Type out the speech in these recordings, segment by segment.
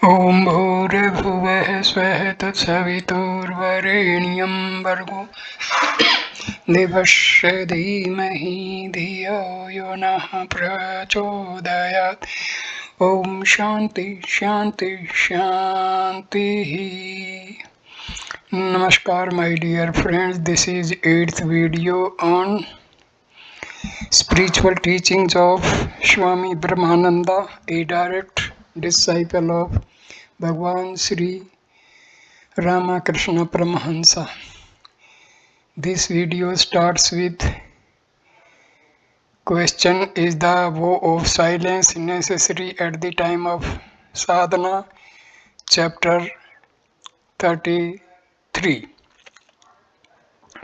ॐ भूर्भुवः स्वः तत्सवितुर्वरेण्यं भर्गो देवस्य धीमहि धियो यो नः प्रचोदयात्। ॐ शान्ति शान्ति शान्तिः. Namaskar my dear friends, this is 8th video on spiritual teachings of Swami Brahmananda, a direct disciple of Bhagwan Sri Ramakrishna Paramahansa. This video starts with question: is the vow of silence necessary at the time of sadhana? Chapter 33.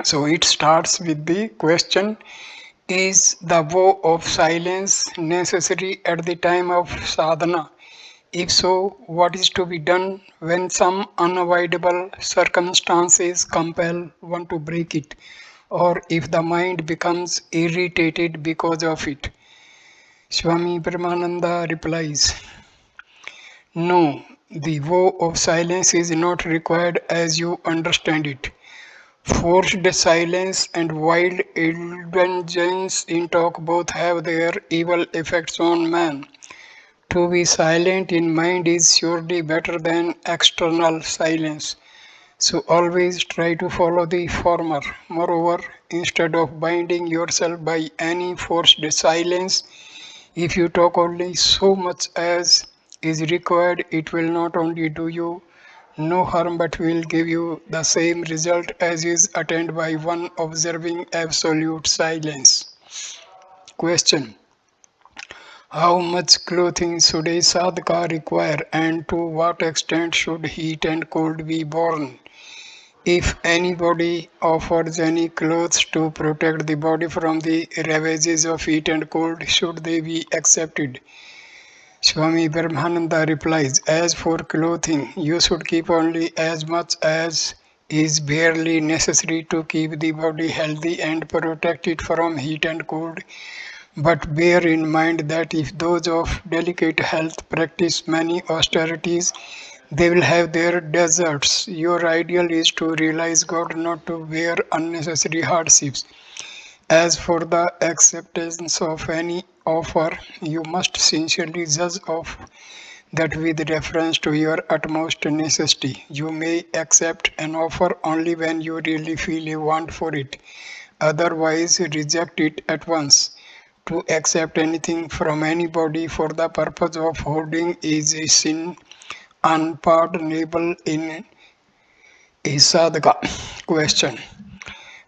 So it starts with the question: is the vow of silence necessary at the time of sadhana? If so, what is to be done when some unavoidable circumstances compel one to break it, or if the mind becomes irritated because of it? Swami Brahmananda replies, no, the vow of silence is not required as you understand it. Forced silence and wild indulgence in talk both have their evil effects on man. To be silent in mind is surely better than external silence. So always try to follow the former. Moreover, instead of binding yourself by any forced silence, if you talk only so much as is required, it will not only do you no harm but will give you the same result as is attained by one observing absolute silence. Question: how much clothing should a sadhaka require, and to what extent should heat and cold be borne? If anybody offers any clothes to protect the body from the ravages of heat and cold, should they be accepted? Swami Brahmananda replies, as for clothing, you should keep only as much as is barely necessary to keep the body healthy and protect it from heat and cold. But bear in mind that if those of delicate health practice many austerities, they will have their deserts. Your ideal is to realize God, not to bear unnecessary hardships. As for the acceptance of any offer, you must sincerely judge of that with reference to your utmost necessity. You may accept an offer only when you really feel a want for it. Otherwise, reject it at once. To accept anything from anybody for the purpose of hoarding is a sin unpardonable in a sadhaka. Question: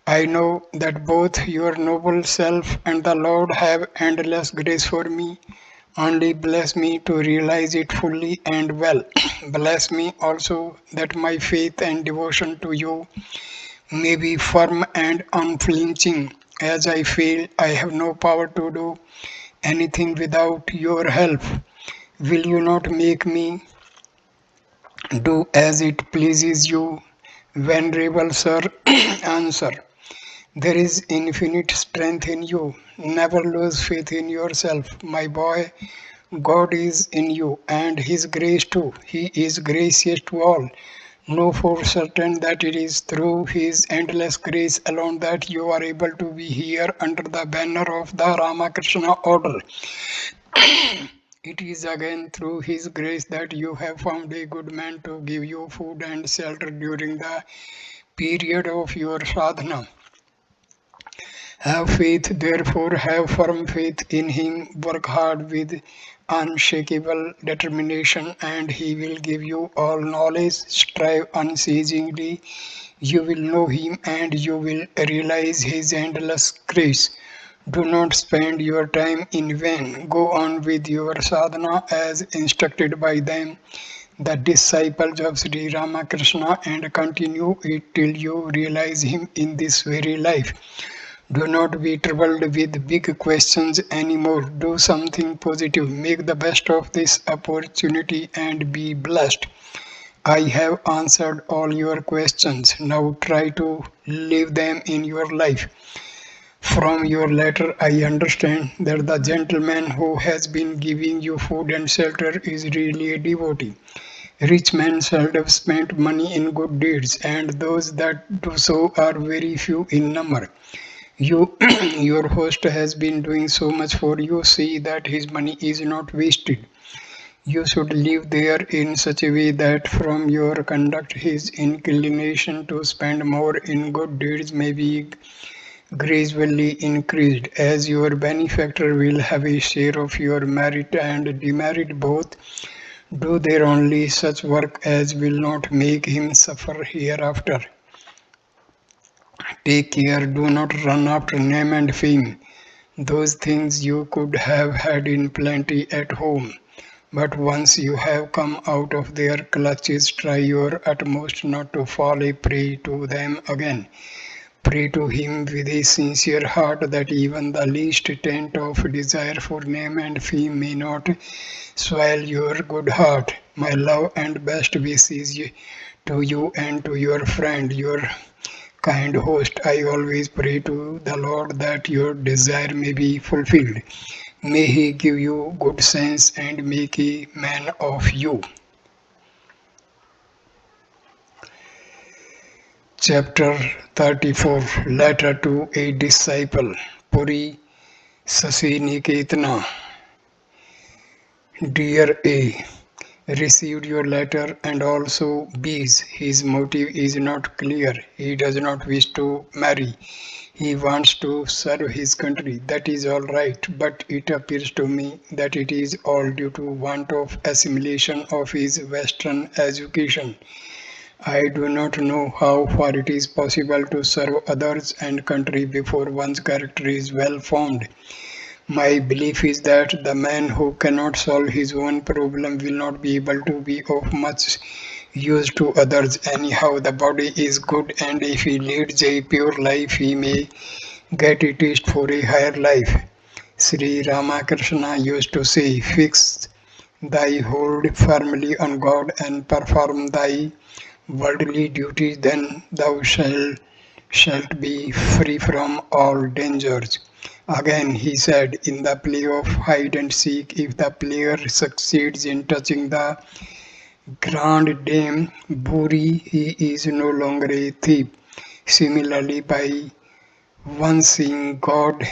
I know that both your noble self and the Lord have endless grace for me. Only bless me to realize it fully and well. Bless me also that my faith and devotion to you may be firm and unflinching. As I feel I have no power to do anything without your help, will you not make me do as it pleases you? Venerable Sir, answer. There is infinite strength in you. Never lose faith in yourself, my boy. God is in you, and His grace too. He is gracious to all. Know for certain that it is through His endless grace alone that you are able to be here under the banner of the Ramakrishna order. It is again through His grace that you have found a good man to give you food and shelter during the period of your sadhana. Have faith, therefore, have firm faith in Him. Work hard with unshakable determination, and He will give you all knowledge. Strive unceasingly. You will know Him, and you will realize His endless grace. Do not spend your time in vain. Go on with your sadhana as instructed by them, the disciples of Sri Ramakrishna, and continue it till you realize Him in this very life. Do not be troubled with big questions anymore. Do something positive. Make the best of this opportunity and be blessed. I have answered all your questions. Now try to live them in your life. From your letter, I understand that the gentleman who has been giving you food and shelter is really a devotee. Rich men seldom spend money in good deeds, and those that do so are very few in number. You, your host has been doing so much for you, see that his money is not wasted. You should live there in such a way that from your conduct his inclination to spend more in good deeds may be gradually increased, as your benefactor will have a share of your merit and demerit both. Do there only such work as will not make him suffer hereafter. Take care, do not run after name and fame. Those things you could have had in plenty at home. But once you have come out of their clutches, try your utmost not to fall a prey to them again. Pray to him with a sincere heart that even the least taint of desire for name and fame may not swell your good heart. My love and best wishes to you and to your friend, your kind host. I always pray to the Lord that your desire may be fulfilled. May He give you good sense and make a man of you. Chapter 34 Letter to a Disciple Puri Sasi Niketana. Dear A. Received your letter and also B's. His motive is not clear. He does not wish to marry. He wants to serve his country. That is all right, but it appears to me that it is all due to want of assimilation of his Western education. I do not know how far it is possible to serve others and country before one's character is well formed. My belief is that the man who cannot solve his own problem will not be able to be of much use to others. Anyhow, the body is good, and if he leads a pure life, he may get a taste for a higher life. Sri Ramakrishna used to say, fix thy hold firmly on God and perform thy worldly duties, then thou shalt be free from all dangers. Again, he said, in the play of hide and seek, if the player succeeds in touching the grand dame Buri, he is no longer a thief. Similarly, by once seeing God,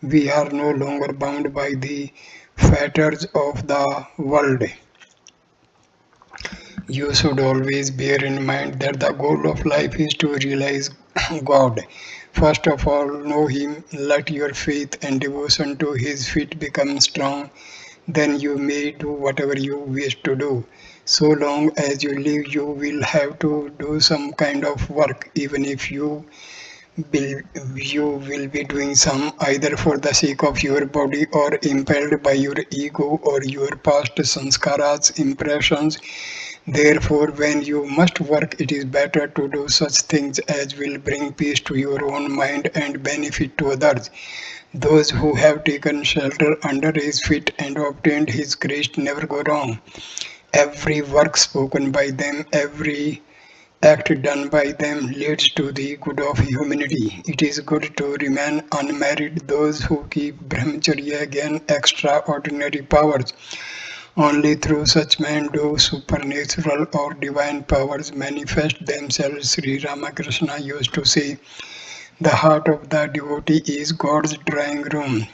we are no longer bound by the fetters of the world. You should always bear in mind that the goal of life is to realize God. First of all, know Him, let your faith and devotion to His feet become strong, then you may do whatever you wish to do. So long as you live, you will have to do some kind of work, even if will, you will be doing some either for the sake of your body or impelled by your ego or your past sanskaras, impressions. Therefore, when you must work, it is better to do such things as will bring peace to your own mind and benefit to others. Those who have taken shelter under his feet and obtained his grace never go wrong. Every work spoken by them, every act done by them leads to the good of humanity. It is good to remain unmarried. Those who keep brahmacharya gain extraordinary powers. Only through such men do supernatural or divine powers manifest themselves. Sri Ramakrishna used to say, the heart of the devotee is God's drawing room.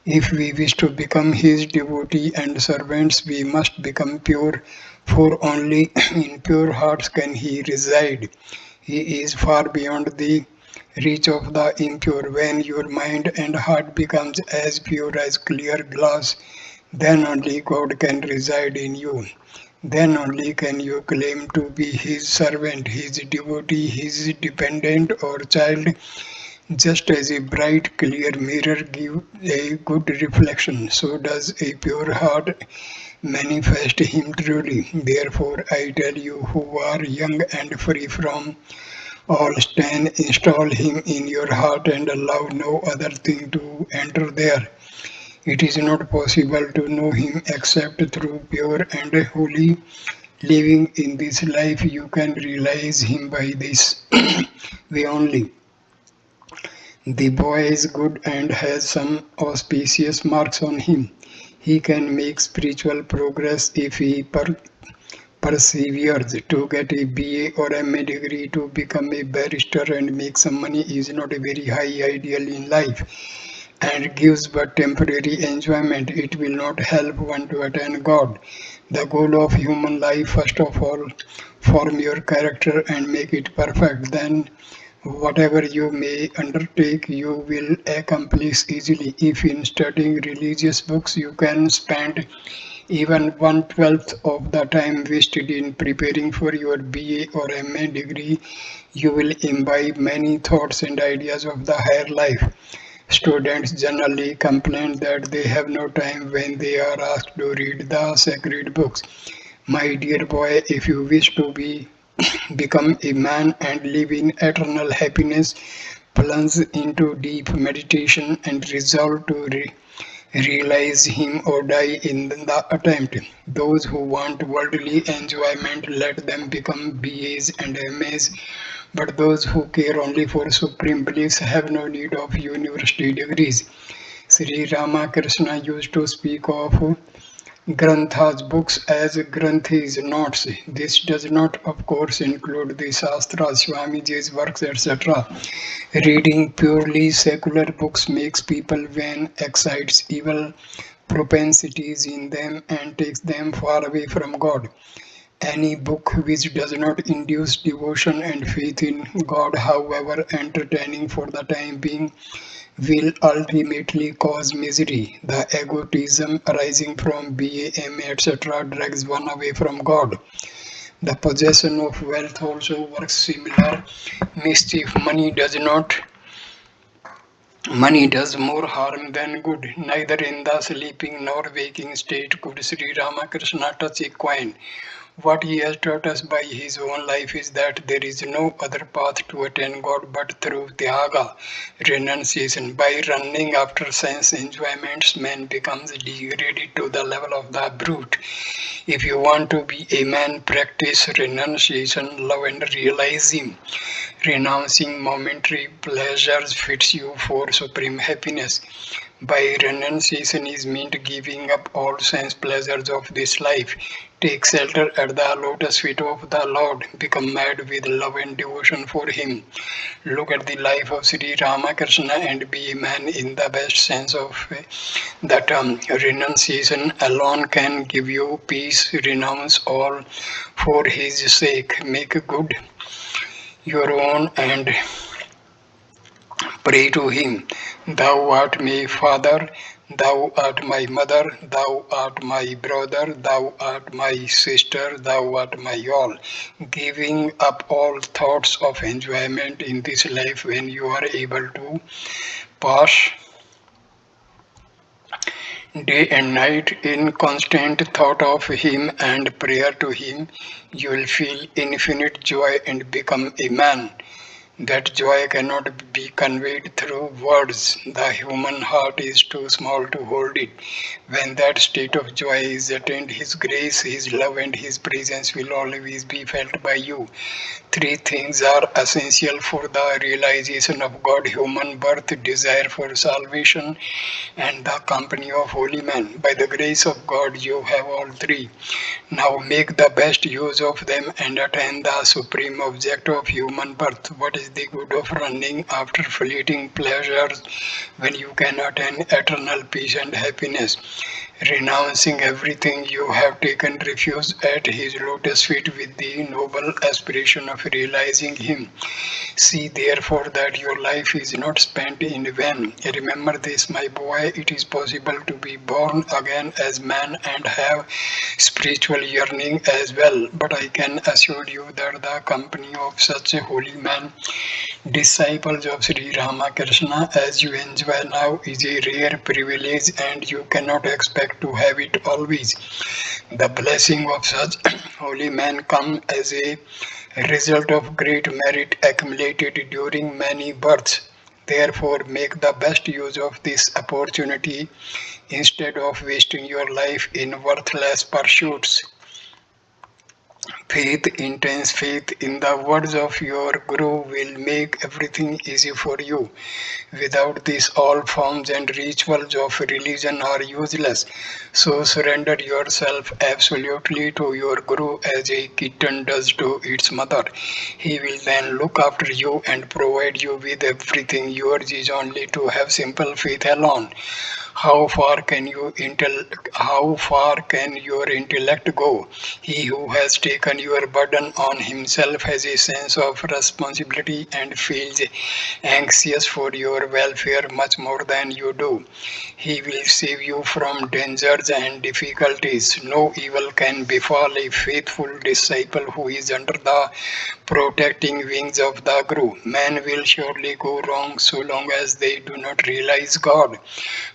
If we wish to become his devotee and servants, we must become pure, for only in pure hearts can he reside. He is far beyond the reach of the impure. When your mind and heart becomes as pure as clear glass, then only God can reside in you. Then only can you claim to be his servant, his devotee, his dependent or child. Just as a bright, clear mirror gives a good reflection, so does a pure heart manifest him truly. Therefore, I tell you who are young and free from all stain, install him in your heart and allow no other thing to enter there. It is not possible to know him except through pure and holy living in this life. You can realize him by this way only. The boy is good and has some auspicious marks on him. He can make spiritual progress if he perseveres to get a BA or MA degree to become a barrister and make some money is not a very high ideal in life and gives but temporary enjoyment. It will not help one to attain God. The goal of human life, first of all, form your character and make it perfect. Then, whatever you may undertake, you will accomplish easily. If in studying religious books you can spend even 1/12 of the time wasted in preparing for your BA or MA degree, you will imbibe many thoughts and ideas of the higher life. Students generally complain that they have no time when they are asked to read the sacred books. My dear boy, if you wish to become a man and live in eternal happiness, plunge into deep meditation and resolve to realize him or die in the attempt. Those who want worldly enjoyment, let them become BAs and MAs, but those who care only for supreme bliss have no need of university degrees. Sri Ramakrishna used to speak of Granthas, books as Granthis, notes. This does not, of course, include the Shastras, Swamiji's works, etc. Reading purely secular books makes people vain, excites evil propensities in them, and takes them far away from God. Any book which does not induce devotion and faith in God, however entertaining for the time being, will ultimately cause misery. The egotism arising from BAM, etc., drags one away from God. The possession of wealth also works similar mischief. Money does more harm than good. Neither in the sleeping nor waking state could Sri Ramakrishna touch a coin. What he has taught us by his own life is that there is no other path to attain God but through Tyaga, renunciation. By running after sense enjoyments, man becomes degraded to the level of the brute. If you want to be a man, practice renunciation, love and realize him. Renouncing momentary pleasures fits you for supreme happiness. By renunciation is meant giving up all sense pleasures of this life. Take shelter at the lotus feet of the Lord. Become mad with love and devotion for Him. Look at the life of Sri Ramakrishna and be a man in the best sense of the term. Renunciation alone can give you peace. Renounce all for His sake. Make good your own and pray to him. Thou art my father, thou art my mother, thou art my brother, thou art my sister, thou art my all. Giving up all thoughts of enjoyment in this life when you are able to pass day and night in constant thought of him and prayer to him, you will feel infinite joy and become a man. That joy cannot be conveyed through words. The human heart is too small to hold it. When that state of joy is attained, His grace, His love, and His presence will always be felt by you. Three things are essential for the realization of God: human birth, desire for salvation, and the company of holy men. By the grace of God, you have all three. Now make the best use of them and attain the supreme object of human birth. What is the good of running after fleeting pleasures when you can attain eternal peace and happiness? Renouncing everything, you have taken refuge at his lotus feet with the noble aspiration of realizing him. See therefore that your life is not spent in vain. Remember this, my boy, it is possible to be born again as man and have spiritual yearning as well. But I can assure you that the company of such a holy man, disciples of Sri Ramakrishna, as you enjoy now, is a rare privilege and you cannot expect to have it always. The blessing of such holy men come as a result of great merit accumulated during many births. Therefore, make the best use of this opportunity instead of wasting your life in worthless pursuits. Faith, intense faith in the words of your Guru will make everything easy for you. Without this, all forms and rituals of religion are useless. So surrender yourself absolutely to your Guru as a kitten does to its mother. He will then look after you and provide you with everything. Yours is only to have simple faith alone. How far can how far can your intellect go? He who has taken your burden on himself has a sense of responsibility and feels anxious for your welfare much more than you do. He will save you from dangers and difficulties. No evil can befall a faithful disciple who is under the protecting wings of the Guru. Men will surely go wrong so long as they do not realize God.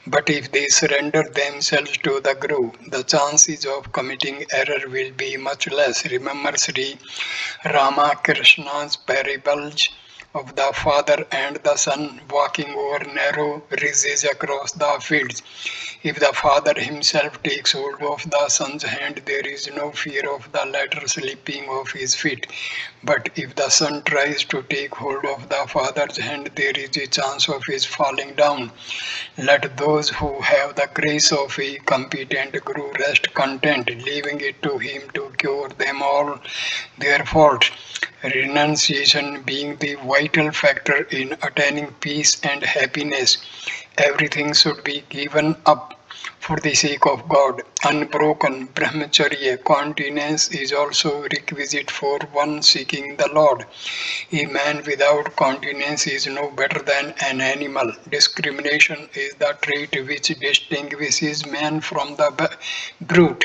But if they surrender themselves to the Guru, the chances of committing error will be much less. Remember Sri Ramakrishna's parables of the father and the son walking over narrow ridges across the fields. If the father himself takes hold of the son's hand, there is no fear of the latter slipping off his feet. But if the son tries to take hold of the father's hand, there is a chance of his falling down. Let those who have the grace of a competent Guru rest content, leaving it to him to cure them all their faults. Renunciation being the vital factor in attaining peace and happiness. Everything should be given up for the sake of God. Unbroken brahmacharya continence is also requisite for one seeking the Lord. A man without continence is no better than an animal. Discrimination is the trait which distinguishes man from the brute.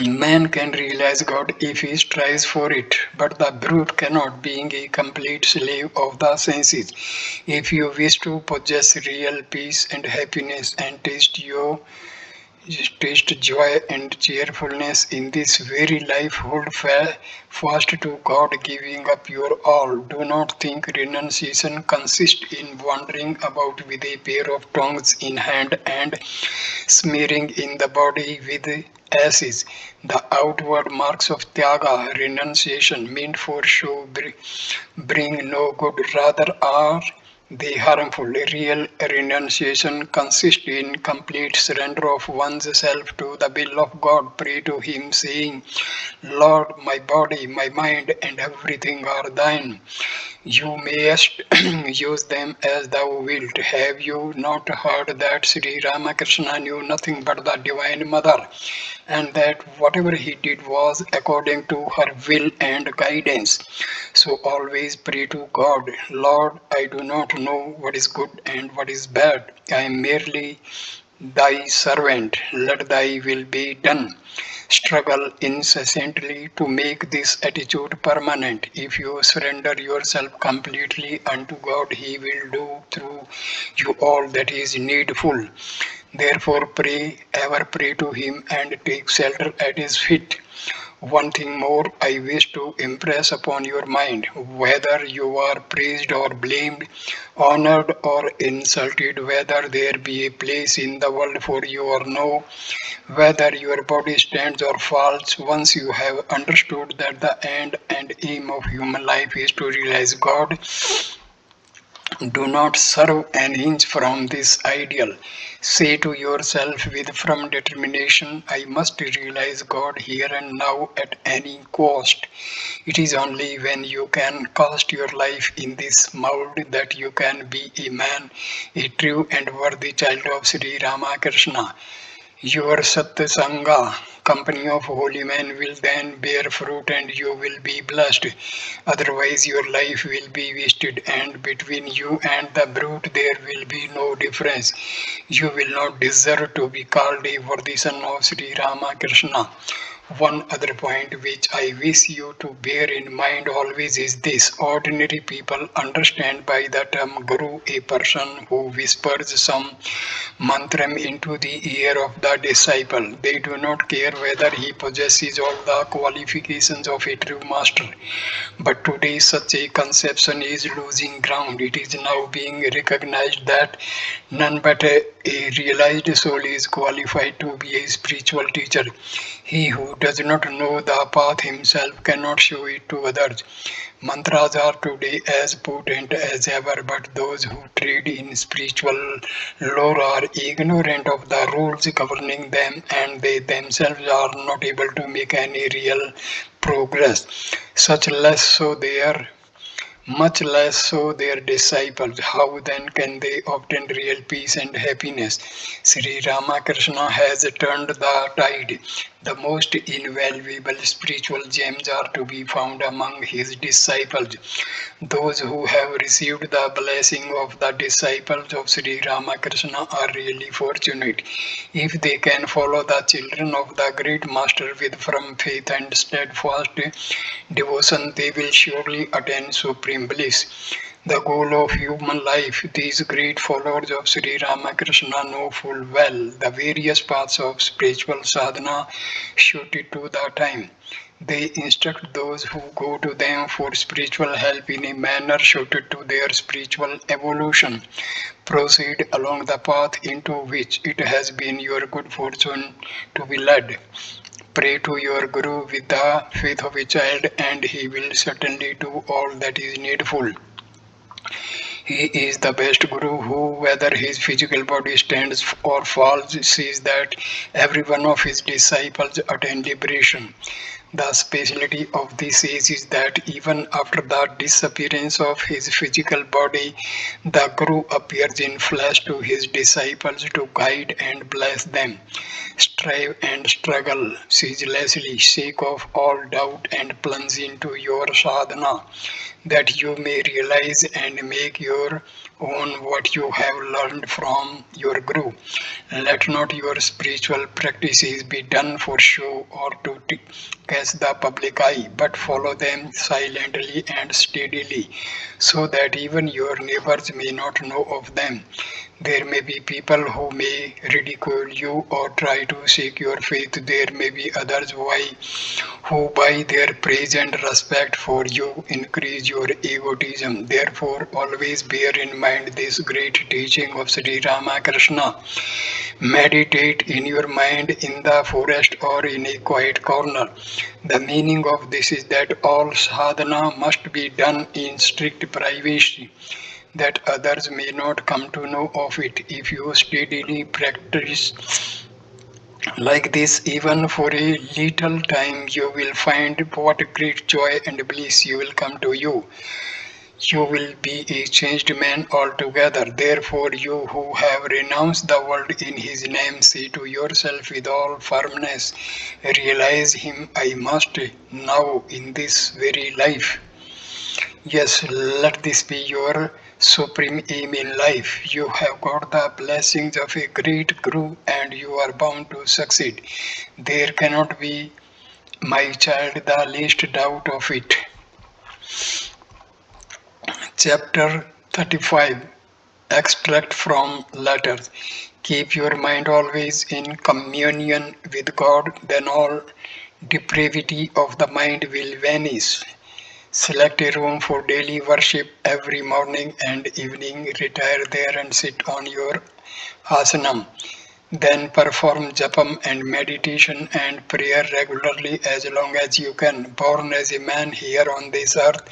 Man can realize God if he strives for it, but the brute cannot, being a complete slave of the senses. If you wish to possess real peace and happiness and taste joy and cheerfulness in this very life, hold fast to God, giving up your all. Do not think renunciation consists in wandering about with a pair of tongs in hand and smearing in the body with ashes. The outward marks of tyaga, renunciation, meant for show, bring no good, rather are they harmful. Real renunciation consists in complete surrender of one's self to the will of God. Pray to Him, saying, Lord, my body, my mind, and everything are thine. You mayest use them as thou wilt. Have you not heard that Sri Ramakrishna knew nothing but the Divine Mother, and that whatever he did was according to her will and guidance? So always pray to God, Lord, I do not know what is good and what is bad. I am merely thy servant. Let thy will be done. Struggle incessantly to make this attitude permanent. If you surrender yourself completely unto God, He will do through you all that is needful. Therefore, ever pray to Him and take shelter at His feet. One thing more I wish to impress upon your mind: whether you are praised or blamed, honored or insulted, whether there be a place in the world for you or no, whether your body stands or falls, once you have understood that the end and aim of human life is to realize God, do not serve an inch from this ideal. Say to yourself with firm determination, I must realize God here and now at any cost. It is only when you can cast your life in this mold that you can be a man, a true and worthy child of Sri Ramakrishna. Your Satsanga, company of holy men, will then bear fruit and you will be blessed. Otherwise, your life will be wasted, and between you and the brute there will be no difference. You will not deserve to be called a worthy son of Sri Ramakrishna. One other point which I wish you to bear in mind always is this: ordinary people understand by the term Guru a person who whispers some mantram into the ear of the disciple. They do not care whether he possesses all the qualifications of a true master. But today such a conception is losing ground. It is now being recognized that none but A realized soul is qualified to be a spiritual teacher. He who does not know the path himself cannot show it to others. Mantras are today as potent as ever, but those who trade in spiritual lore are ignorant of the rules governing them, and they themselves are not able to make any real progress. Such less so their much less so their disciples. How then can they obtain real peace and happiness? Sri Ramakrishna has turned the tide. The most invaluable spiritual gems are to be found among his disciples. Those who have received the blessing of the disciples of Sri Ramakrishna are really fortunate. If they can follow the children of the great master with firm faith and steadfast devotion, they will surely attain supreme bliss. The goal of human life, these great followers of Sri Ramakrishna know full well the various paths of spiritual sadhana suited to the time. They instruct those who go to them for spiritual help in a manner suited to their spiritual evolution. Proceed along the path into which it has been your good fortune to be led. Pray to your Guru with the faith of a child, and he will certainly do all that is needful. He is the best Guru who, whether his physical body stands or falls, sees that every one of his disciples attain liberation. The speciality of this age is that even after the disappearance of his physical body, the Guru appears in flesh to his disciples to guide and bless them. Strive and struggle ceaselessly, shake off all doubt and plunge into your sadhana, that you may realize and make your own what you have learned from your Guru. Let not your spiritual practices be done for show or to catch the public eye, but follow them silently and steadily, so that even your neighbors may not know of them. There may be people who may ridicule you or try to shake your faith. There may be others who, by their praise and respect for you, increase your egotism. Therefore, always bear in mind this great teaching of Sri Ramakrishna. Meditate in your mind in the forest or in a quiet corner. The meaning of this is that all sadhana must be done in strict privacy, that others may not come to know of it. If you steadily practice like this, even for a little time, you will find what great joy and bliss you will come to you. You will be a changed man altogether. Therefore, you who have renounced the world in his name, say to yourself with all firmness, realize him I must now in this very life. Yes, let this be your supreme aim in life. You have got the blessings of a great Guru and you are bound to succeed. There cannot be, my child, the least doubt of it. Chapter 35. Extract from Letters. Keep your mind always in communion with God, then all depravity of the mind will vanish. Select a room for daily worship every morning and evening. Retire there and sit on your asanam. Then perform japam and meditation and prayer regularly as long as you can. Born as a man here on this earth,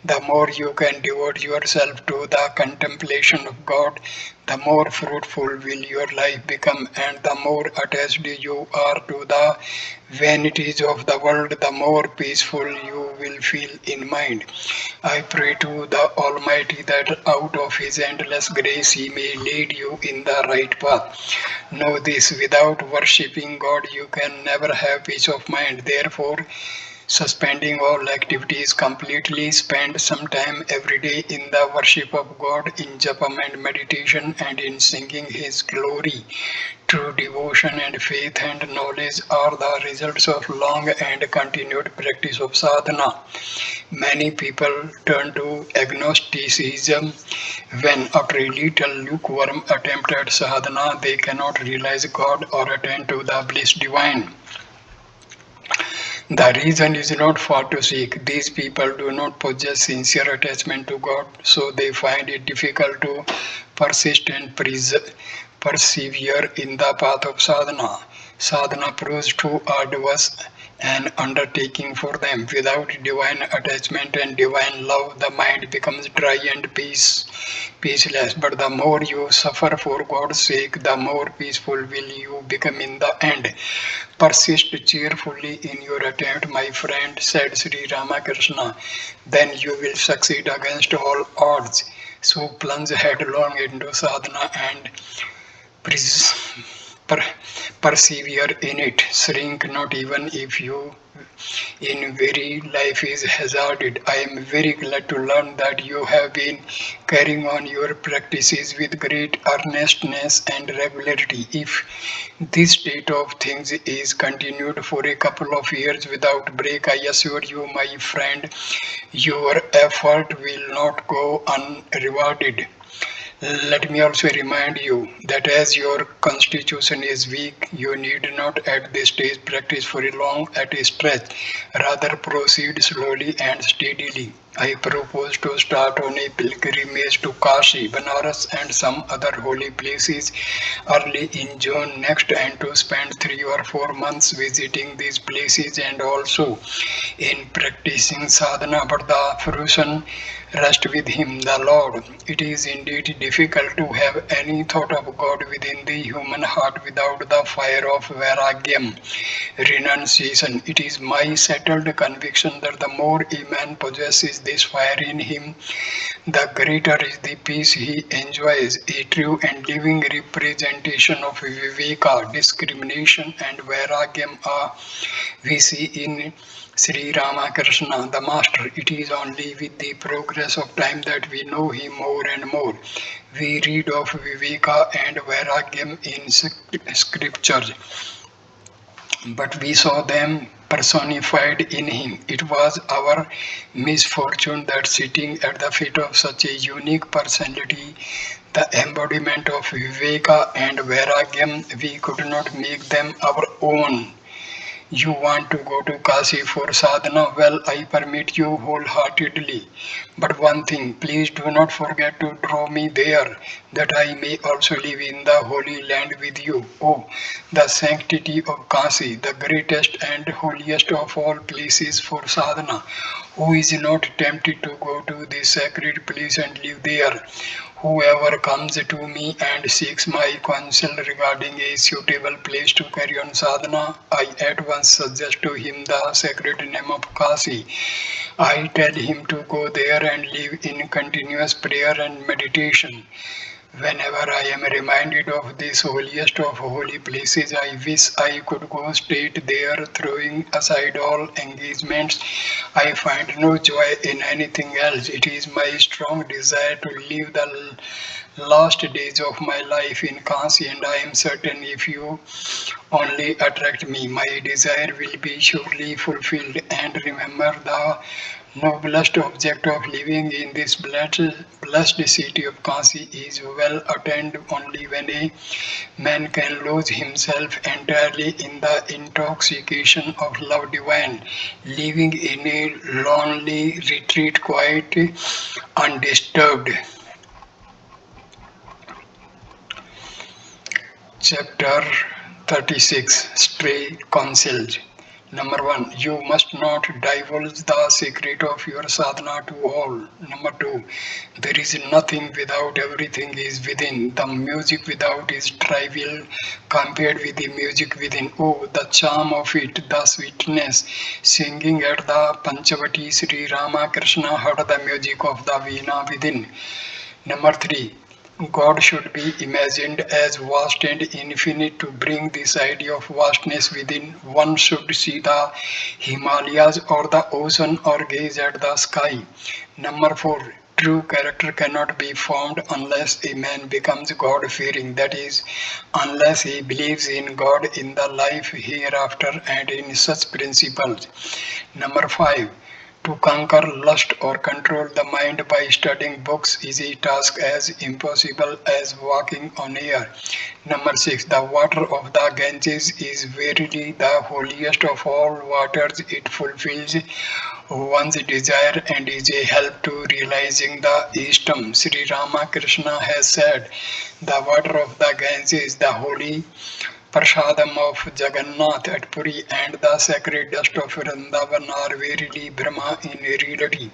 the more you can devote yourself to the contemplation of God, the more fruitful will your life become, and the more attached you are to the vanities of the world, the more peaceful you will feel in mind. I pray to the Almighty that out of His endless grace He may lead you in the right path. Know this, without worshipping God you can never have peace of mind. Therefore, suspending all activities completely, spend some time every day in the worship of God, in japam and meditation, and in singing His glory. True devotion and faith and knowledge are the results of long and continued practice of sadhana. Many people turn to agnosticism when, after a little lukewarm attempt at sadhana, they cannot realize God or attain to the bliss divine. The reason is not far to seek. These people do not possess sincere attachment to God, so they find it difficult to persist and persevere in the path of sadhana. Sadhana proves too arduous an undertaking for them. Without divine attachment and divine love, the mind becomes dry and peaceless. But the more you suffer for God's sake, the more peaceful will you become in the end. Persist cheerfully in your attempt, my friend, said Sri Ramakrishna. Then you will succeed against all odds. So plunge headlong into sadhana and pres- per- persevere in it. Shrink not even if you in very life is hazarded. I am very glad to learn that you have been carrying on your practices with great earnestness and regularity. If this state of things is continued for a couple of years without break, I assure you, my friend, your effort will not go unrewarded. Let me also remind you that as your constitution is weak, you need not at this stage practice for a long at a stretch. Rather proceed slowly and steadily. I propose to start on a pilgrimage to Kashi, Banaras and some other holy places early in June next and to spend 3 or 4 months visiting these places and also in practicing sadhana, but the fruition rest with him, the Lord. It is indeed difficult to have any thought of God within the human heart without the fire of vairagyam, renunciation. It is my settled conviction that the more a man possesses this fire in him, the greater is the peace he enjoys. A true and living representation of viveka, discrimination, and vairagyam are we see in Sri Ramakrishna, the Master. It is only with the progress of time that we know him more and more. We read of Viveka and Vairagyam in scriptures, but we saw them personified in him. It was our misfortune that sitting at the feet of such a unique personality, the embodiment of Viveka and Vairagyam, we could not make them our own. You want to go to Kashi for sadhana? Well, I permit you wholeheartedly. But one thing, please do not forget to draw me there, that I may also live in the holy land with you. Oh, the sanctity of Kashi, the greatest and holiest of all places for sadhana. Who is not tempted to go to this sacred place and live there? Whoever comes to me and seeks my counsel regarding a suitable place to carry on sadhana, I at once suggest to him the sacred name of Kasi. I tell him to go there and live in continuous prayer and meditation. Whenever I am reminded of this holiest of holy places, I wish I could go straight there, throwing aside all engagements. I find no joy in anything else. It is my strong desire to live the last days of my life in Kansi, and I am certain if you only attract me, my desire will be surely fulfilled. And remember, the noblest object of living in this blessed city of Kansi is well attained only when a man can lose himself entirely in the intoxication of love divine, living in a lonely retreat quite undisturbed. Chapter 36 Stray Counsels. Number 1. You must not divulge the secret of your sadhana to all. Number 2. There is nothing without, everything is within. The music without is trivial compared with the music within. Oh, the charm of it, the sweetness. Singing at the Panchavati, Sri Ramakrishna heard the music of the Veena within. Number 3. God should be imagined as vast and infinite. To bring this idea of vastness within, one should see the Himalayas or the ocean or gaze at the sky. Number 4. True character cannot be formed unless a man becomes God fearing, that is, unless he believes in God, in the life hereafter, and in such principles. Number 5. To conquer lust or control the mind by studying books is a task as impossible as walking on air. Number 6. The water of the Ganges is verily the holiest of all waters. It fulfills one's desire and is a help to realizing the Eastam. Sri Ramakrishna has said, the water of the Ganges, the holy Prasadam of Jagannath at Puri and the sacred dust of Vrindavan are verily Brahma in reality.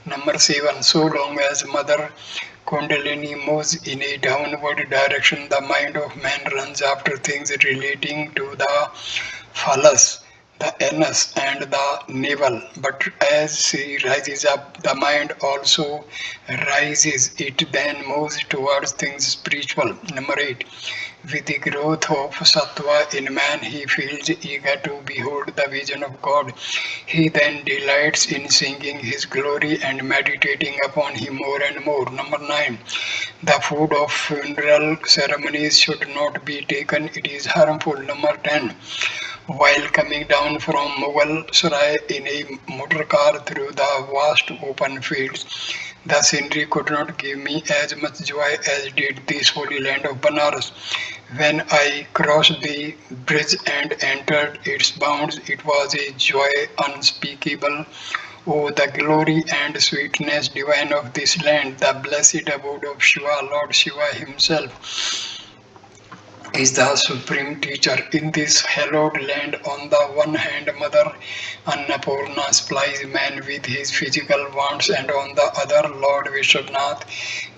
Number 7. So long as Mother Kundalini moves in a downward direction, the mind of man runs after things relating to the phallus, the anus, and the navel. But as she rises up, the mind also rises. It then moves towards things spiritual. Number 8. With the growth of sattva in man, he feels eager to behold the vision of God. He then delights in singing his glory and meditating upon him more and more. Number 9. The food of funeral ceremonies should not be taken, it is harmful. Number 10. While coming down from Mughal Sarai in a motor car through the vast open fields, the scenery could not give me as much joy as did this holy land of Banaras. When I crossed the bridge and entered its bounds, it was a joy unspeakable. Oh, the glory and sweetness divine of this land, the blessed abode of Shiva, Lord Shiva himself is the supreme teacher in this hallowed land. On the one hand, Mother Annapurna supplies man with his physical wants, and on the other, Lord Vishwanath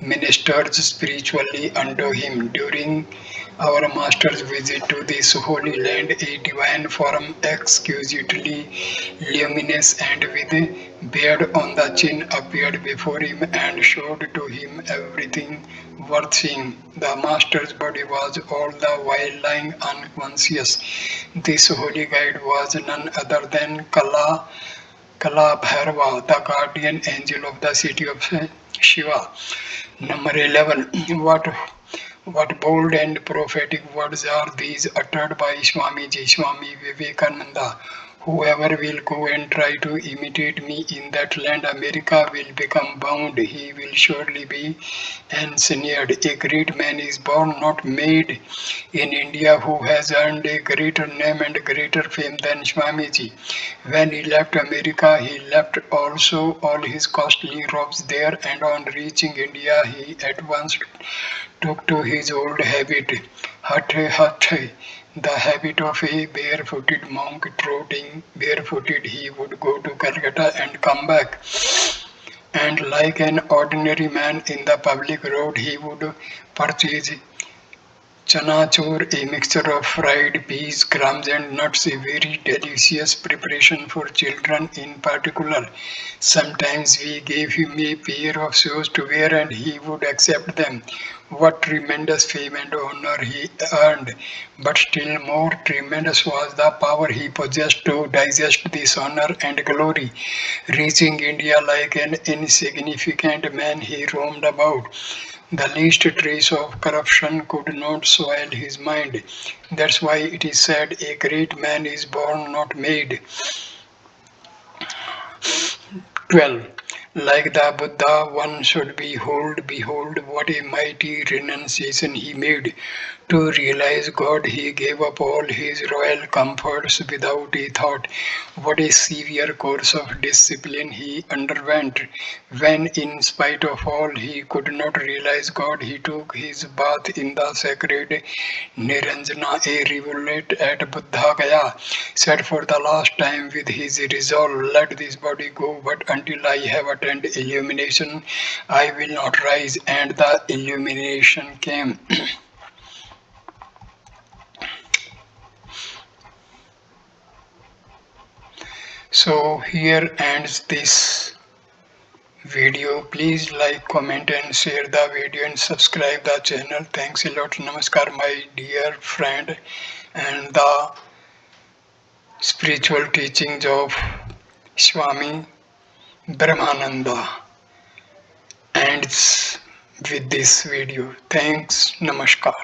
ministers spiritually unto him. During our Master's visit to this holy land, a divine form exquisitely luminous and with beard on the chin appeared before him and showed to him everything worth seeing. The Master's body was all the while lying unconscious. This holy guide was none other than Kala Bhairava, the guardian angel of the city of Shiva. Number 11. What bold and prophetic words are these uttered by Swami Vivekananda? Whoever will go and try to imitate me in that land, America will become bound. He will surely be ensnared. A great man is born, not made. In India, who has earned a greater name and greater fame than Swamiji. When he left America, he left also all his costly robes there, and on reaching India, he at once took to his old habit, hathe, the habit of a barefooted monk trotting barefooted. He would go to Calcutta and come back. And like an ordinary man in the public road, he would purchase Chanachur, a mixture of fried peas, crumbs, and nuts, a very delicious preparation for children in particular. Sometimes we gave him a pair of shoes to wear and he would accept them. What tremendous fame and honor he earned! But still more tremendous was the power he possessed to digest this honor and glory. Reaching India like an insignificant man, he roamed about. The least trace of corruption could not soil his mind. That's why it is said a great man is born, not made. 12. Like the Buddha, one should behold what a mighty renunciation he made. To realize God, he gave up all his royal comforts without a thought. What a severe course of discipline he underwent. When, in spite of all, he could not realize God, he took his bath in the sacred Niranjana, a rivulet at Buddha Gaya, said for the last time with his resolve, let this body go, but until I have attained illumination, I will not rise. And the illumination came. So here ends this video. Please like, comment and share the video and subscribe the channel. Thanks a lot. Namaskar my dear friend and the spiritual teachings of Swami Brahmananda ends with this video. Thanks. Namaskar.